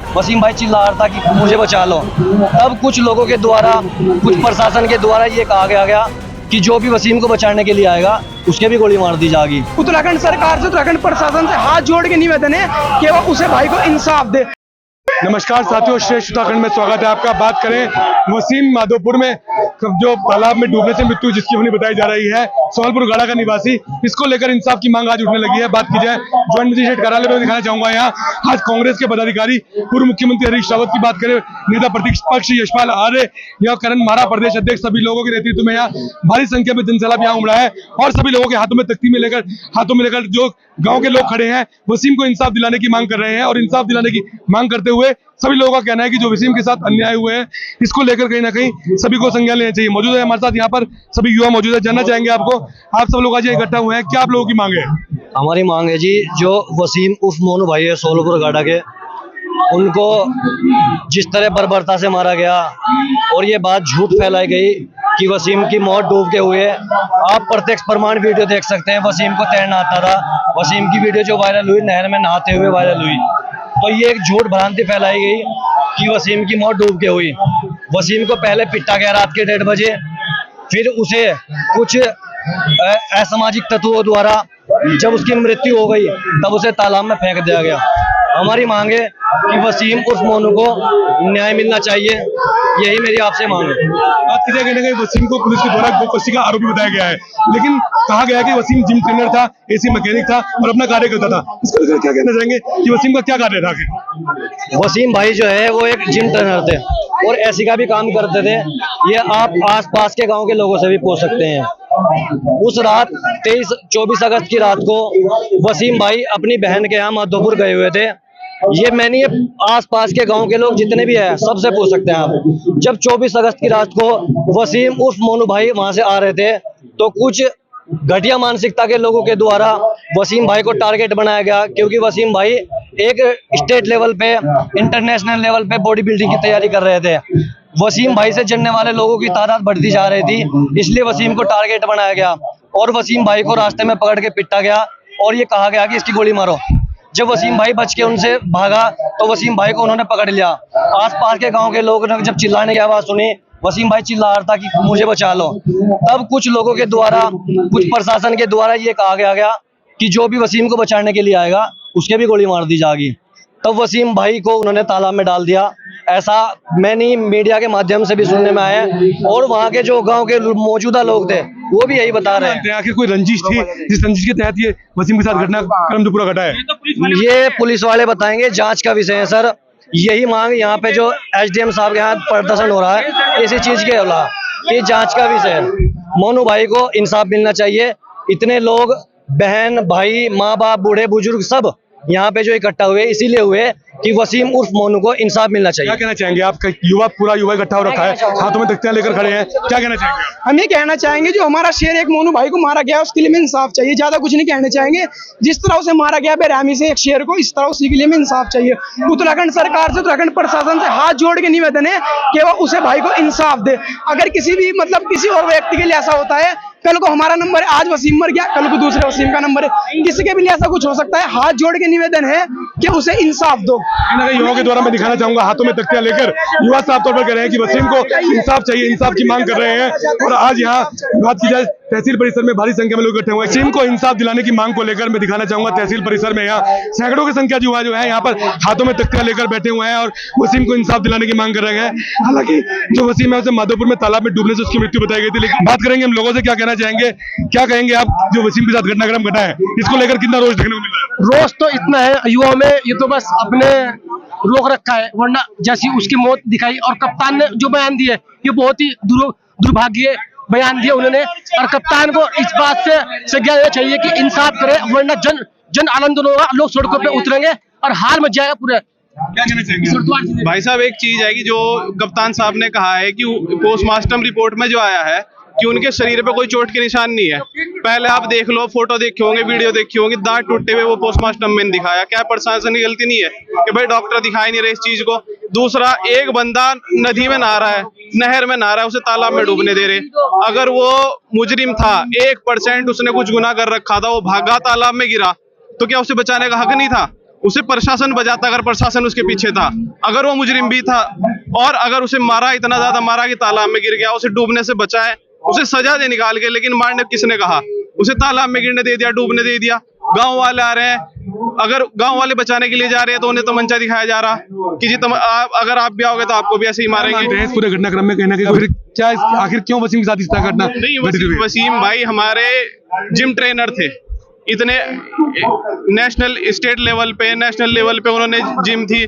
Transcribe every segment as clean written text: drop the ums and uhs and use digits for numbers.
वसीम भाई चिल्ला रहा था कि मुझे बचा लो। तब कुछ लोगों के द्वारा, कुछ प्रशासन के द्वारा ये कहा गया कि जो भी वसीम को बचाने के लिए आएगा उसके भी गोली मार दी जाएगी। उत्तराखंड सरकार से, उत्तराखंड प्रशासन से हाथ जोड़ के निवेदन है कि वो उसे भाई को इंसाफ दे। नमस्कार साथियों, श्रेष्ठ उत्तराखंड में स्वागत है आपका। बात करें वसीम माधोपुर में जो तालाब में डूबने से मृत्यु जिसकी होनी बताई जा रही है, सोहलपुर गाड़ा का निवासी, इसको लेकर इंसाफ की मांग आज उठने लगी है। बात की जाए ज्वाइंट मजिस्ट्रेट कार्यालय में, दिखाना चाहूंगा यहाँ आज कांग्रेस के पदाधिकारी, पूर्व मुख्यमंत्री हरीश रावत की बात करें, नेता प्रतिपक्ष यशपाल आर्य या करण मारा प्रदेश अध्यक्ष, सभी लोगों के नेतृत्व में यहाँ भारी संख्या में जनसैलाब यहाँ उमड़ा है और सभी लोगों के हाथों में तख्ती में लेकर जो गांव के लोग खड़े हैं वसीम को इंसाफ दिलाने की मांग कर रहे हैं। और इंसाफ दिलाने की मांग करते हुए सभी लोगों का कहना है कि जो वसीम के साथ अन्याय हुए हैं इसको लेकर कहीं ना कहीं सभी को संज्ञान लेना चाहिए। मौजूद है हमारे साथ यहाँ पर सभी युवा मौजूद है, जानना चाहेंगे आपको, आप सब लोग आज इकट्ठा हुए हैं, क्या आप लोगों की मांग है? हमारी मांग है जी, जो वसीम उर्फ मोनू भाई है सोहलपुर गाड़ा के, उनको जिस तरह बर्बरता से मारा गया और ये बात झूठ फैलाई गई कि वसीम की मौत डूब के हुई है। आप प्रत्यक्ष प्रमाण वीडियो देख सकते हैं, वसीम को तैरना आता था। वसीम की वीडियो जो वायरल हुई, नहर में नहाते हुए वायरल हुई, तो ये एक झूठ भ्रांति फैलाई गई कि वसीम की मौत डूब के हुई। वसीम को पहले पिटा गया रात के 1:30 बजे, फिर उसे कुछ असामाजिक तत्वों द्वारा जब उसकी मृत्यु हो गई तब उसे तालाब में फेंक दिया गया। हमारी मांग है कि वसीम उर्फ मोनू को न्याय मिलना चाहिए, यही मेरी आपसे मांग है। बात की जाए वसीम को पुलिस के द्वारा गोकशी का आरोपी बताया गया है, लेकिन कहा गया कि वसीम जिम ट्रेनर था, एसी मैकेनिक था और अपना कार्य करता था। इसको लेकर क्या कहना चाहेंगे कि वसीम का क्या कार्य था? वसीम भाई जो है वो एक जिम ट्रेनर थे और एसी का भी काम करते थे। ये आप आसपास के गांव के लोगों से भी पूछ सकते हैं। उस रात 24 अगस्त की रात को वसीम भाई अपनी बहन के यहाँ माधोपुर गए हुए थे। ये मैंने आसपास के गांव के लोग जितने भी हैं सबसे पूछ सकते हैं आप। जब 24 अगस्त की रात को वसीम उर्फ मोनू भाई वहां से आ रहे थे तो कुछ घटिया मानसिकता के लोगों के द्वारा वसीम भाई को टारगेट बनाया गया, क्योंकि वसीम भाई एक स्टेट लेवल पे, इंटरनेशनल लेवल पे बॉडी बिल्डिंग की तैयारी कर रहे थे। वसीम भाई से जलने वाले लोगों की तादाद बढ़ती जा रही थी, इसलिए वसीम को टारगेट बनाया गया और वसीम भाई को रास्ते में पकड़ के पिटा गया और ये कहा गया कि इसकी गोली मारो। जब वसीम भाई बच के उनसे भागा तो वसीम भाई को उन्होंने पकड़ लिया। आसपास के गांव के लोगों ने जब चिल्लाने की आवाज सुनी, वसीम भाई चिल्ला रहा था कि मुझे बचा लो। तब कुछ लोगों के द्वारा, कुछ प्रशासन के द्वारा ये कहा गया कि जो भी वसीम को बचाने के लिए आएगा उसके भी गोली मार दी जाएगी। तब वसीम भाई को उन्होंने तालाब में डाल दिया। ऐसा मैंने मीडिया के माध्यम से भी सुनने में आया और वहाँ के जो गांव के मौजूदा लोग थे वो भी यही बता रहे हैं। आखिर कोई रंजिश थी जिस रंजिश के तहत ये वसीम के साथ घटनाक्रम जो पूरा घटा है? ये पुलिस वाले बताएंगे, जांच का विषय है सर। यही मांग यहाँ पे जो एसडीएम साहब के यहाँ प्रदर्शन हो रहा है इसी चीज के होला, ये जांच का विषय है। मोनू भाई को इंसाफ मिलना चाहिए। इतने लोग, बहन भाई, माँ बाप, बूढ़े बुजुर्ग सब यहाँ पे जो इकट्ठा हुए इसीलिए हुए कि वसीम उर्फ मोनू को इंसाफ मिलना चाहिए। क्या कहना चाहेंगे? आपका पूरा युवा इकट्ठा हो रखा है, हाथों में तख्तियां लेकर खड़े हैं, क्या कहना चाहेंगे? हम ये कहना चाहेंगे जो हमारा शेर एक मोनू भाई को मारा गया उसके लिए में इंसाफ चाहिए, ज्यादा कुछ नहीं कहना चाहेंगे। जिस तरह उसे मारा गया बेरहमी से एक शेर को, इस तरह उसी के लिए में इंसाफ चाहिए। उत्तराखंड सरकार से, उत्तराखंड प्रशासन से हाथ जोड़ के निवेदन है कि वो उसे भाई को इंसाफ दे। अगर किसी भी किसी और व्यक्ति के लिए ऐसा होता है, कल को हमारा नंबर है, आज वसीम मर गया, कल को दूसरे वसीम का नंबर है, किसी के भी लिए ऐसा कुछ हो सकता है। हाथ जोड़ के निवेदन है कि उसे इंसाफ दो। युवाओं के द्वारा मैं दिखाना चाहूंगा, हाथों में तख्तियां लेकर युवा साफ तौर पर कह रहे हैं कि वसीम को इंसाफ चाहिए, इंसाफ की मांग कर रहे हैं। और आज यहाँ बात की जाए तहसील परिसर में भारी संख्या में लोग इकट्ठे हुए हैं वसीम को इंसाफ दिलाने की मांग को लेकर। मैं दिखाना चाहूंगा तहसील परिसर में यहाँ सैकड़ों की संख्या जो है यहाँ पर हाथों में तख्तियां लेकर बैठे हुए हैं और वसीम को इंसाफ दिलाने की मांग कर रहे हैं। हालांकि जो वसीम है उसे माधोपुर में तालाब में डूबने से उसकी मृत्यु बताई गई थी। लेकिन बात करेंगे हम लोगों से, क्या कहना चाहेंगे, क्या कहेंगे आप जो वसीम के साथ घटनाक्रम घटा है इसको लेकर कितना रोष देखने को मिल रहा है? रोष तो इतना है युवाओं में, ये तो बस अपने रोक रखा है, वरना जैसी उसकी मौत दिखाई और कप्तान ने जो बयान दिए ये बहुत ही दुर्भाग्य बयान दिए उन्होंने। और कप्तान को इस बात से संज्ञान लेना चाहिए कि इंसाफ करे, वरना जन आंदोलन होगा, लोग सड़कों पे उतरेंगे और हाल मच जाएगा पूरा। क्या कहना चाहेंगे भाई साहब? एक चीज है कि जो कप्तान साहब ने कहा है कि पोस्टमार्टम रिपोर्ट में जो आया है कि उनके शरीर पे कोई चोट के निशान नहीं है। पहले आप देख लो, फोटो देखे होंगे, वीडियो देखी होंगी, दांत टूटे हुए वो पोस्टमार्टम में दिखाया। क्या प्रशासन की गलती नहीं है कि भाई डॉक्टर दिखाई नहीं रहे इस चीज को? दूसरा, एक बंदा नदी में नहा रहा है, नहर में नहा रहा है, उसे तालाब में डूबने दे रहे। अगर वो मुजरिम था, 1% उसने कुछ गुनाह कर रखा था, वो भागा तालाब में गिरा, तो क्या उसे बचाने का हक नहीं था? उसे प्रशासन बचाता अगर प्रशासन उसके पीछे था, अगर वो मुजरिम भी था और अगर उसे मारा, इतना ज्यादा मारा कि तालाब में गिर गया, उसे डूबने से बचाए, उसे सजा दे निकाल के, लेकिन मारने किसने कहा? उसे तालाब में गिरने दे दिया, डूबने दे दिया। गांव वाले आ रहे हैं, अगर गांव वाले बचाने के लिए जा रहे हैं तो उन्हें तमंचा दिखाया जा रहा कि जी अगर आप भी आओगे तो आपको भी ऐसे ही मारेंगे। इस पूरे घटनाक्रम में कहना कि फिर क्या आखिर क्यों वसीम के साथ इस तरह घटना नहीं, वसीम भाई हमारे जिम ट्रेनर थे, इतने नेशनल स्टेट लेवल पे, नेशनल लेवल पे उन्होंने जिम थी,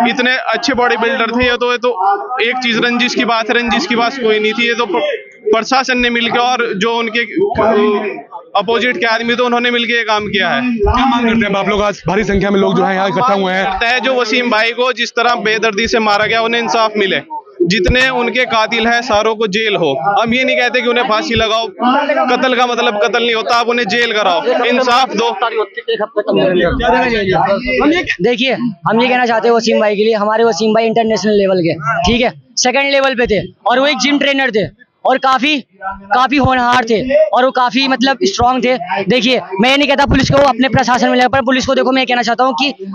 इतने अच्छे बॉडी बिल्डर थे। ये तो एक चीज रंजिश की बात है, रंजिश की बात कोई नहीं थी। ये तो प्रशासन ने मिलकर और जो उनके अपोजिट के आदमी तो उन्होंने मिलकर ये काम किया है। क्या मांग करते हैं आप लोग? आज भारी संख्या में लोग जो है यहाँ इकट्ठा हुए हैं। जो वसीम भाई को जिस तरह बेदर्दी से मारा गया, उन्हें इंसाफ मिले। जितने उनके कातिल हैं सारों को जेल हो। हम ये नहीं कहते कि उन्हें फांसी लगाओ, कत्ल का मतलब कत्ल नहीं होता, आप उन्हें जेल कराओ, इंसाफ दो। देखिए, हम ये कहना चाहते हैं वसीम भाई के लिए, हमारे वसीम भाई इंटरनेशनल लेवल के, ठीक है, सेकंड लेवल पे थे और वो एक जिम ट्रेनर थे और काफी होनहार थे और वो काफी मतलब स्ट्रांग थे। देखिए, मैं ये नहीं कहता पुलिस को अपने प्रशासन में, पर पुलिस को देखो, मैं कहना चाहता हूँ कि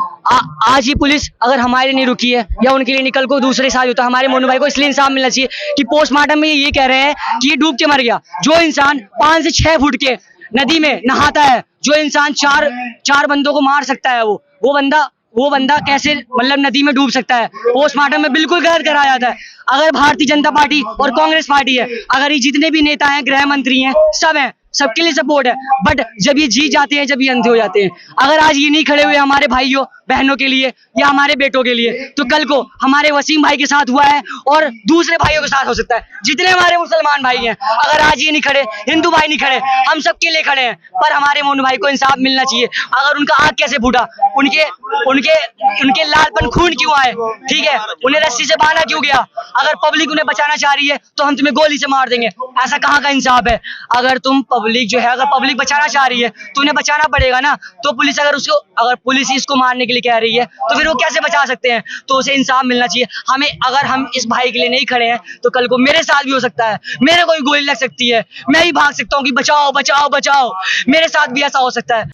आज ही पुलिस अगर हमारे लिए नहीं रुकी है या उनके लिए निकल को दूसरे साथ होता, हमारे मोनू भाई को इसलिए इंसाफ मिलना चाहिए कि पोस्टमार्टम में ये कह रहे हैं कि ये डूब के मर गया। जो इंसान 5 से 6 फुट के नदी में नहाता है, जो इंसान चार बंदों को मार सकता है, वो बंदा कैसे मतलब नदी में डूब सकता है? पोस्टमार्टम में बिल्कुल गलत कराया जाता है। अगर भारतीय जनता पार्टी और कांग्रेस पार्टी है, अगर ये जितने भी नेता हैं, गृह मंत्री हैं, सब हैं, सबके लिए सपोर्ट है, बट जब ये जीत जाते हैं, जब ये अंधे हो जाते हैं, अगर आज ये नहीं खड़े हुए हमारे भाइयों बहनों के लिए या हमारे बेटों के लिए, तो कल को हमारे वसीम भाई के साथ हुआ है और दूसरे भाइयों के साथ हो सकता है। जितने हमारे मुसलमान भाई हैं, अगर आज ये नहीं खड़े, हिंदू भाई नहीं खड़े, हम सबके लिए खड़े हैं, पर हमारे मोनू भाई को इंसाफ मिलना चाहिए। अगर उनका आग कैसे फूटा, उनके लालपन खून क्यों आए, ठीक है, उन्हें रस्सी से बांधा क्यों गया? अगर पब्लिक उन्हें बचाना चाह रही है तो हम तुम्हें गोली से मार देंगे, ऐसा कहाँ का इंसाफ है? अगर पब्लिक जो है, अगर पब्लिक बचाना चाह रही है तो उन्हें बचाना पड़ेगा ना। तो पुलिस अगर पुलिस इसको मारने के लिए कह रही है तो फिर वो कैसे बचा सकते हैं? तो उसे इंसाफ मिलना चाहिए हमें। अगर हम इस भाई के लिए नहीं खड़े हैं तो कल को मेरे साथ भी हो सकता है, मेरे को भी गोली लग सकती है, मैं ही भाग सकता हूँ कि बचाओ बचाओ बचाओ, मेरे साथ भी ऐसा हो सकता है।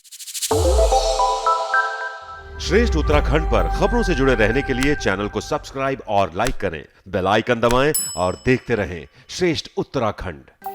श्रेष्ठ उत्तराखंड पर खबरों से जुड़े रहने के लिए चैनल को सब्सक्राइब और लाइक करें, बेल आइकन दबाएं और देखते रहें श्रेष्ठ उत्तराखंड।